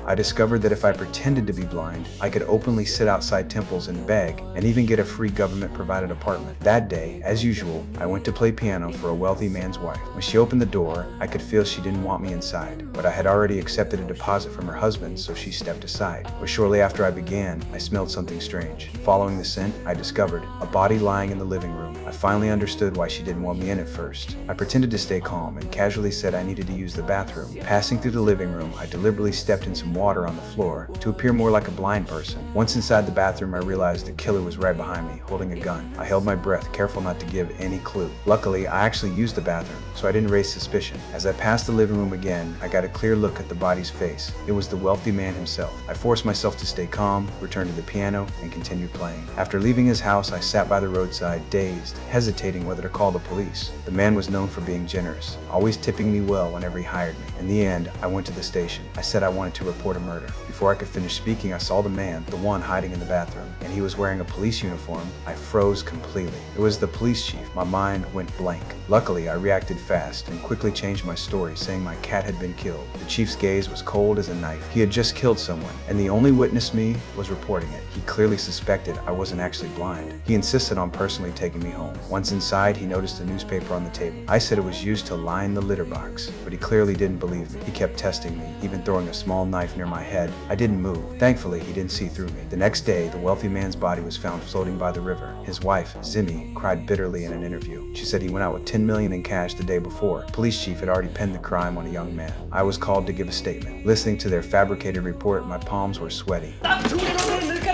I discovered that if I pretended to be blind, I could openly sit outside temples and beg, and even get a free government-provided apartment. That day, as usual, I went to play piano for a wealthy man's wife. When she opened the door, I could feel she didn't want me inside, but I had already accepted a deposit from her husband, so she stepped aside. But shortly after I began, I smelled something strange. Following the scent, I discovered a body lying in the living room. I finally understood why she didn't want me in at first. I pretended to stay calm and casually said I needed to use the bathroom. Passing through the living room, I deliberately stepped in some water on the floor to appear more like a blind person. Once inside the bathroom, I realized the killer was right behind me, holding a gun. I held my breath, careful not to give any clue. Luckily, I actually used the bathroom, so I didn't raise suspicion. As I passed the living room again, I got a clear look at the body's face. It was the wealthy man himself. I forced myself to stay calm, returned to the piano, and continued playing. After leaving his house, I sat by the roadside, dazed, hesitating whether to call the police. The man was known for being generous, always tipping me well whenever he hired me. In the end, I went to the station. I said I wanted to report a murder. Before I could finish speaking, I saw the man, the one hiding in the bathroom, and he was wearing a police uniform. I froze completely. It was the police chief. My mind went blank. Luckily, I reacted fast and quickly changed my story, saying my cat had been killed. The chief's gaze was cold as a knife. He had just killed someone, and the only witness me was reporting it. He clearly suspected I wasn't actually blind. He insisted on personally taking me home. Once inside, he noticed a newspaper on the table. I said it was used to line the litter box, but he clearly didn't believe me. He kept testing me, even throwing a small knife near my head. I didn't move. Thankfully, he didn't see through me. The next day, the wealthy man's body was found floating by the river. His wife, Zimi, cried bitterly in an interview. She said he went out with $10 million in cash the day before. Police chief had already pinned the crime on a young man. I was called to give a statement. Listening to their fabricated report, my palms were sweaty.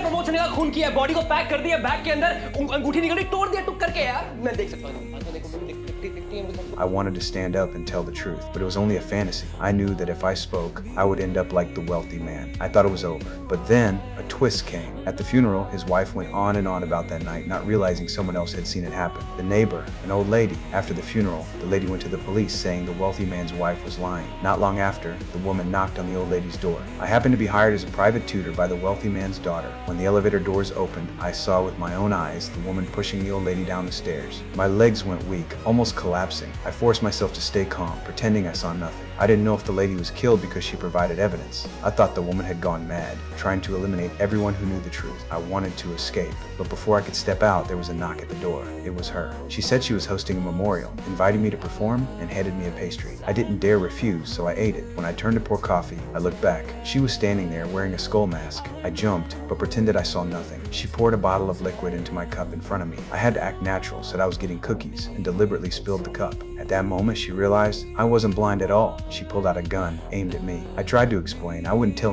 Promotion का खून किया, body को pack कर दिया, bag के अंदर अंगूठी निकली, तोड़ दिया टुक करके यार, मैं देख सकता हूँ। I wanted to stand up and tell the truth, but it was only a fantasy. I knew that if I spoke, I would end up like the wealthy man. I thought it was over. But then, a twist came. At the funeral, his wife went on and on about that night, not realizing someone else had seen it happen. The neighbor, an old lady. After the funeral, the lady went to the police saying the wealthy man's wife was lying. Not long after, the woman knocked on the old lady's door. I happened to be hired as a private tutor by the wealthy man's daughter. When the elevator doors opened, I saw with my own eyes the woman pushing the old lady down the stairs. My legs went weak, almost collapsing. I forced myself to stay calm, pretending I saw nothing. I didn't know if the lady was killed because she provided evidence. I thought the woman had gone mad, trying to eliminate everyone who knew the truth. I wanted to escape, but before I could step out, there was a knock at the door. It was her. She said she was hosting a memorial, inviting me to perform, and handed me a pastry. I didn't dare refuse, so I ate it. When I turned to pour coffee, I looked back. She was standing there wearing a skull mask. I jumped, but pretended I saw nothing. She poured a bottle of liquid into my cup in front of me. I had to act natural, said I was getting cookies, and deliberately spilled the cup. At that moment, she realized I wasn't blind at all. She pulled out a gun, aimed at me. I tried to explain I wouldn't tell